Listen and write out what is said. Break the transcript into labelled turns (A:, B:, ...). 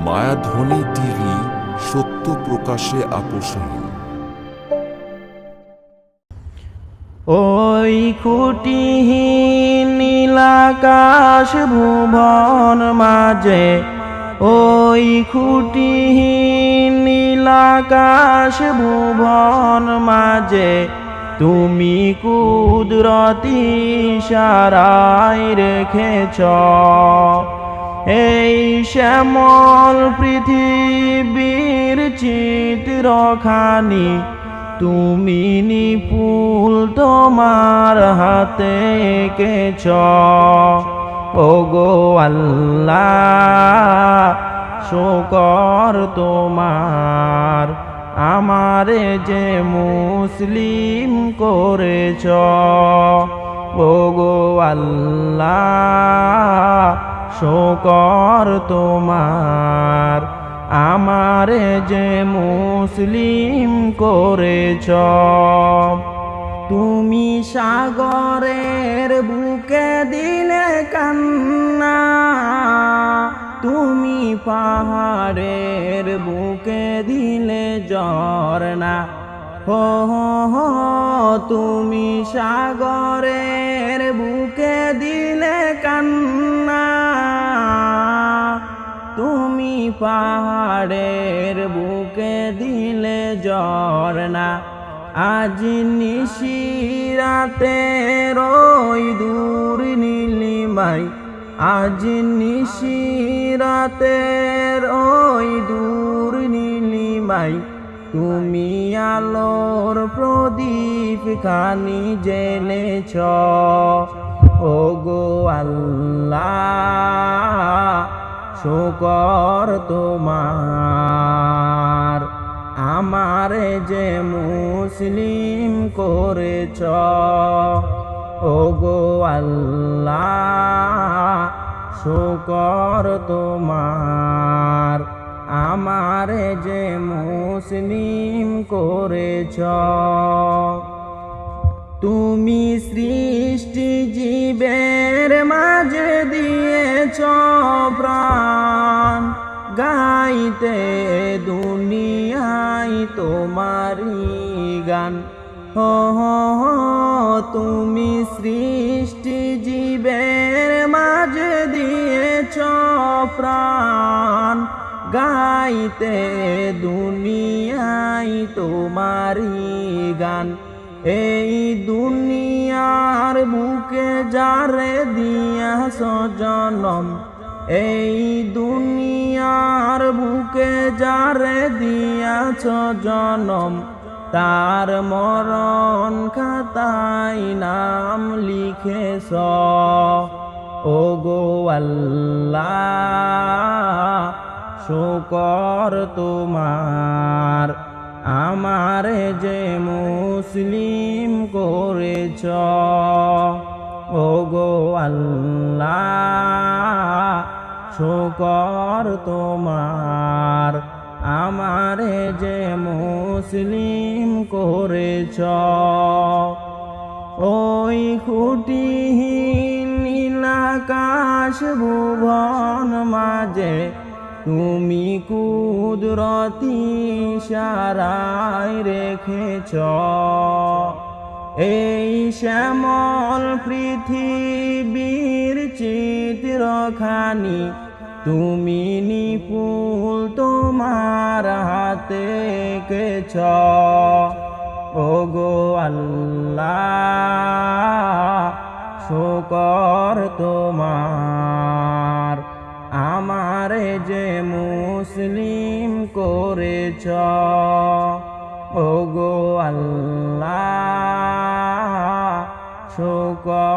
A: মায়াধ্বনি TV, সত্য প্রকাশে আপোষহীন।
B: ওই খুঁটিহীন নীলাকাশ ভুবন মাঝে, ওই খুঁটিহীন নীলাকাশ ভুবন মাঝে, তুমি কুদরতি ইশারায় রেখেছ এই শ্যামল পৃথিবীর চিত্রখানি। তুমি নিপুল তোমার হাতে এঁকেছ। ওগো আল্লাহ, শুকর তোমার, আমারে যে মুসলিম করেছ। ওগো আল্লাহ, শুকর তোমার, আমারে যে মুসলিম করেছ। তুমি সাগরের বুকে দিলে কান্না, তুমি পাহাড়ের বুকে দিলে ঝরনা। হো হো হো, তুমি সাগরের বুকে দিলে কান্না, তুমি পাহাড়ের বুকে দিলে ঝরনা। আজ নিশিরাতে ওই দূর নীলিমায়, আজ নিশিরাতে ওই দূর নীলিমায়, তুমি আলোর প্রদীপ খানি জ্বেলেছ। ওগো আল্লাহ, শুকর তোমার, আমারে যে মুসলিম করেছ। ওগো আল্লাহ, শুকর তোমার, আমারে যে মুসলিম করেছ। তুমি সৃষ্টি জীবের মাঝে দিয়েছ প্রাণ, গাইতে দুনিয়ায় তোমারি গান। হো হো হো, তুমি সৃষ্টি জীবের মাঝে দিয়েছ প্রাণ, গাইতে দুনিয়ায় তোমারি গান। এই দুনিয়ার বুকে যারে দিয়াছ জনম, এই দুনিয়ার বুকে যারে দিয়াছ জনম, তার মরণ খাতায় নাম লিখেছ। ওগো আল্লাহ, শুকর তোমার, আমারে যে মুসলিম করেছ। ওগো আল্লাহ, শুকর তোমার, আমারে যে মুসলিম করেছ। ওই খুঁটিহীন নীলাকাশ ভুবন মাঝে, তুমি কুদরতি ইশারায় রেখেছ এই শ্যামল পৃথিবীর চিত্রখানি। তুমি নিপুল তোমার হাতে এঁকেছ। ওগো আল্লাহ, শুকর তোমার, আমারে যে মুসলিম করেছ। ওগো আল্লাহ, শুকর